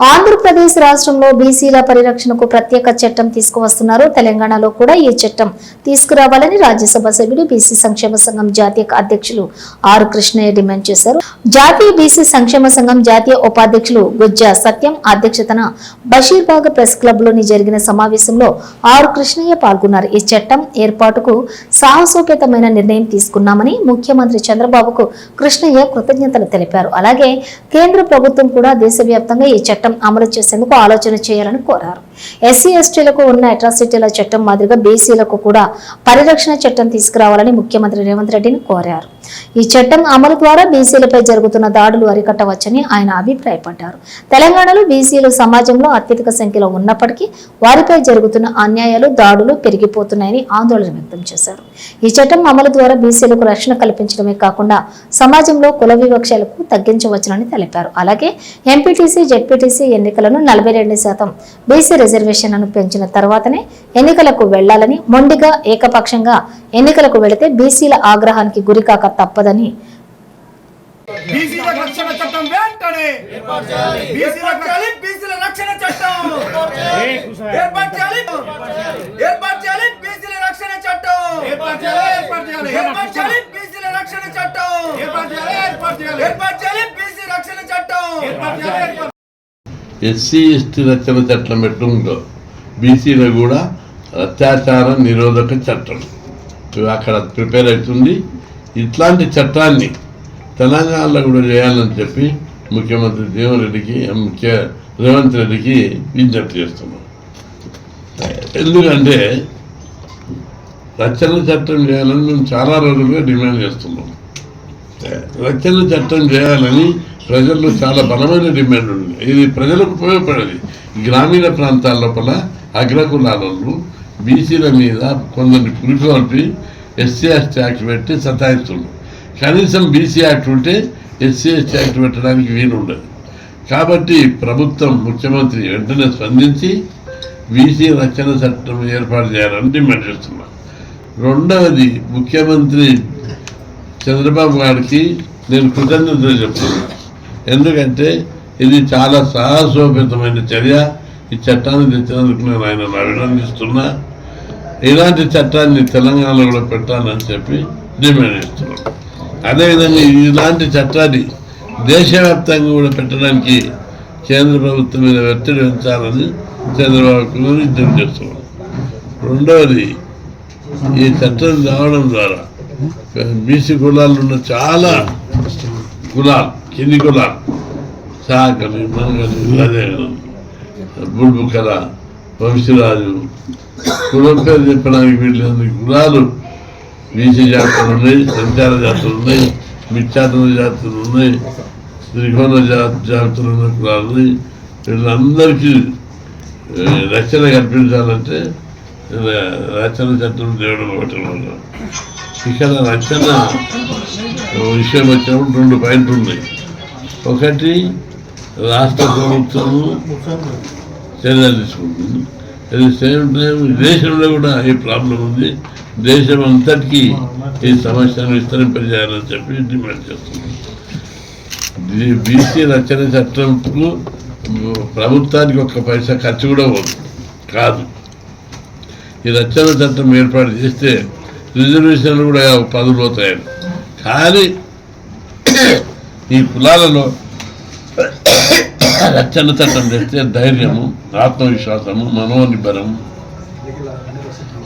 ఆంధ్రప్రదేశ్ రాష్ట్రంలో బీసీల పరిరక్షణకు ప్రత్యేక చట్టం తీసుకువస్తున్నారు. తెలంగాణలో కూడా ఈ చట్టం తీసుకురావాలని రాజ్యసభ సభ్యుడు బీసీ సంక్షేమ సంఘం జాతీయ అధ్యక్షులు ఆర్ కృష్ణయ్య డిమాండ్ చేశారు. జాతీయ బీసీ సంక్షేమ సంఘం జాతీయ ఉపాధ్యక్షులు గుజ్జా సత్యం అధ్యక్షతన బషీర్బాగ్ ప్రెస్ క్లబ్ లోని జరిగిన సమావేశంలో ఆర్ కృష్ణయ్య పాల్గొన్నారు. ఈ చట్టం ఏర్పాటుకు సాహసోపేతమైన నిర్ణయం తీసుకున్నామని ముఖ్యమంత్రి చంద్రబాబుకు కృష్ణయ్య కృతజ్ఞతలు తెలిపారు. అలాగే కేంద్ర ప్రభుత్వం కూడా దేశవ్యాప్తంగా ఈ చట్టం అమలు చేసేందుకు ఆలోచన చేయాలని కోరారు. ఎస్సీ ఎస్టీలకు ఉన్న అట్రాసిటీల చట్టం మాదిరిగా బీసీలకు కూడా పరిరక్షణ చట్టం తీసుకురావాలని ముఖ్యమంత్రి రేవంత్ రెడ్డిని కోరారు. ఈ చట్టం అమలు ద్వారా బీసీలపై జరుగుతున్న దాడులు అరికట్టవచ్చని ఆయన అభిప్రాయపడ్డారు. తెలంగాణలో బీసీలు సమాజంలో అత్యధిక సంఖ్యలో ఉన్నప్పటికీ వారిపై జరుగుతున్న అన్యాయాలు దాడులు పెరిగిపోతున్నాయని ఆందోళన వ్యక్తం చేశారు. ఈ చట్టం అమలు ద్వారా బీసీలకు రక్షణ కల్పించడమే కాకుండా సమాజంలో కుల వివక్షలకు తగ్గించవచ్చునని తెలిపారు. అలాగే ఎంపీటీసీ జెడ్పీటీసీ ఎన్నికలను 42% బీసీ రిజర్వేషన్లను పెంచిన తర్వాతనే ఎన్నికలకు వెళ్లాలని, మొండిగా ఏకపక్షంగా ఎన్నికలకు వెళితే బీసీల ఆగ్రహానికి గురికాక తప్పదని ఎస్సీ ఎస్టీ రక్షణ చట్టం పెట్టడంలో బీసీలో కూడా అత్యాచార నిరోధక చట్టం అక్కడ ప్రిపేర్ అవుతుంది. ఇట్లాంటి చట్టాన్ని తెలంగాణలో కూడా చేయాలని చెప్పి ముఖ్యమంత్రి రేవంత్ రెడ్డికి విజ్ఞప్తి చేస్తున్నాం. ఎందుకంటే రక్షణ చట్టం చేయాలని మేము చాలా రోజులుగా డిమాండ్ చేస్తున్నాం. రక్షణ చట్టం చేయాలని ప్రజల్లో చాలా బలమైన డిమాండ్ ఉంది. ఇది ప్రజలకు ఉపయోగపడేది. గ్రామీణ ప్రాంతాల లోపల అగ్రకులాలను బీసీల మీద కొందరిని పురికొల్పి ఎస్సీ ఎస్టీ యాక్ట్ పెట్టి సతాయిస్తున్నారు. కనీసం బీసీ యాక్ట్ ఉంటే ఎస్సీ ఎస్టీ యాక్ట్ పెట్టడానికి వీలుండదు. కాబట్టి ప్రభుత్వం ముఖ్యమంత్రి వెంటనే స్పందించి బీసీ రక్షణ చట్టం ఏర్పాటు చేయాలని డిమాండ్ చేస్తున్నాం. రెండవది, ముఖ్యమంత్రి చంద్రబాబు గారికి నేను కృతజ్ఞతలు చెప్తున్నాను. ఎందుకంటే ఇది చాలా సాహసోపేతమైన చర్య. ఈ చట్టాన్ని తెచ్చినందుకు నేను ఆయనను అభినందిస్తున్నా. ఇలాంటి చట్టాన్ని తెలంగాణలో కూడా పెట్టాలని చెప్పి డిమాండ్ చేస్తున్నాం. అదేవిధంగా ఇలాంటి చట్టాన్ని దేశవ్యాప్తంగా కూడా పెట్టడానికి కేంద్ర ప్రభుత్వం మీద ఒత్తిడి పెంచాలని చంద్రబాబుకు విజ్ఞప్తి చేస్తున్నాం. రెండవది, ఈ చట్టం రావడం ద్వారా బీసీ కులాలు ఉన్న చాలా కులాలు, కింది కులాలు, సాకలి, మంగలి, అదే బుడ్బుకల, వంశీరాజు, కులం పేరు చెప్పడానికి వీళ్ళందరి కులాలు బీసీ జాతులు ఉన్నాయి, సంచార జాతులు ఉన్నాయి, మిచ్చాటన జాతులు ఉన్నాయి, త్రికోణ జాతులు ఉన్న కులాలు ఉన్నాయి. వీళ్ళందరికీ రక్షణ కల్పించాలంటే రక్షణ చట్టం తేవడం ఒకటి. ఇక్కడ రక్షణ విషయం వచ్చినప్పుడు 2 పాయింట్లు ఉన్నాయి. ఒకటి, రాష్ట్ర ప్రభుత్వము చర్యలు తీసుకుంటుంది. అట్ ది సేమ్ టైం దేశంలో కూడా ఈ ప్రాబ్లం ఉంది. దేశం అంతటికీ ఈ సమస్యను విస్తరింపజేయాలని చెప్పి డిమాండ్ చేస్తుంది. బీసీ రక్షణ చట్టంకు ప్రభుత్వానికి 1 పైసా ఖర్చు కూడా కాదు. ఈ రక్షణ చట్టం ఏర్పాటు చేస్తే రిజర్వేషన్లు కూడా 10 పోతాయని. కానీ ఈ కులాలలో రక్షణ చట్టం తెస్తే ధైర్యము, ఆత్మవిశ్వాసము, మనోనిబ్బరము,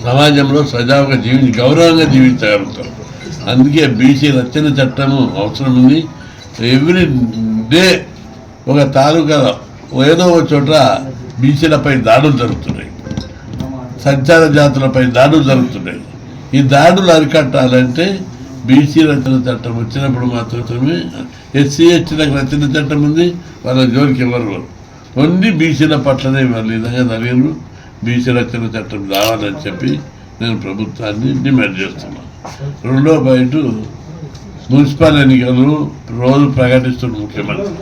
సమాజంలో సజావుగా గౌరవంగా జీవించగలుగుతారు. అందుకే బీసీ రక్షణ చట్టము అవసరం ఉంది. ఎవ్రీ డే ఒక తాలూకాలో ఏదో ఒక చోట బీసీలపై దాడులు జరుగుతున్నాయి, సంచార జాతులపై దాడులు జరుగుతున్నాయి. ఈ దాడులు అరికట్టాలంటే బీసీ రక్షణ చట్టం వచ్చినప్పుడు మాత్రమే. ఎస్సీ ఎస్టీలకు రక్షణ చట్టం ఉంది, వాళ్ళ జోలికి ఎవరు ఓన్లీ బీసీల పట్లనే వాళ్ళు ఈ విధంగా జరిగారు. బీసీ రక్షణ చట్టం రావాలని చెప్పి నేను ప్రభుత్వాన్ని డిమాండ్ చేస్తున్నాను. రెండో పాయింట్, మున్సిపల్ ఎన్నికలు రోజు ప్రకటిస్తున్న ముఖ్యమంత్రి.